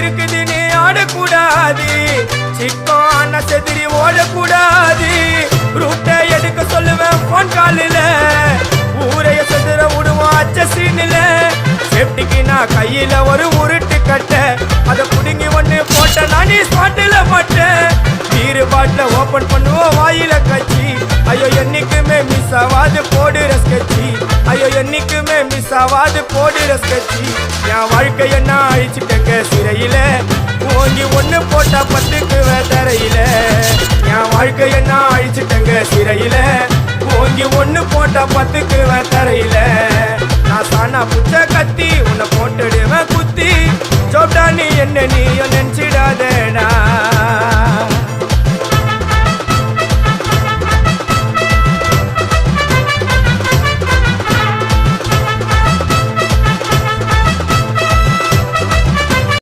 இருக்குது நீ ஆடக்கூடாது சிக்கான செதிரி ஓடக்கூடாது ரூட்டை எடுக்க சொல்லுவேன் போன் காலில ஊரைய செதுற விடுவோம் அச்ச சீனில சேஃப்டிக்கு நான் கையில ஒரு உருட்டு கட்ட அதை புடுங்கி ஒண்ணு போட்ட நானே ஸ்பாட்டில மாட்டேன் பீரு பாட்டில ஓபன் பண்ணுவோம் வாயில கட்சி ஐயோ என்னைக்குமே மிஸ் ஆவாது போடுற ஸ்கெட்சி ஐயோ என்னைக்குமே மிஸ் ஆவாது போடுற ஸ்கெட்சி என் வாழ்க்கைய நான் அழிச்சிட்டேங்க சிறையில ஓங்கி ஒண்ணு போட்டா பத்துக்கு தரையில என் வாழ்க்கைய நான் அழிச்சிட்டேங்க சிறையில ஓங்கி ஒண்ணு போட்டா பத்துக்கு தரையில நான் சானா புச்ச கத்தி உன்னை போட்டுடுவேன் குத்தி சோப்டா நீ என்ன நீயும் நினைச்சிடாத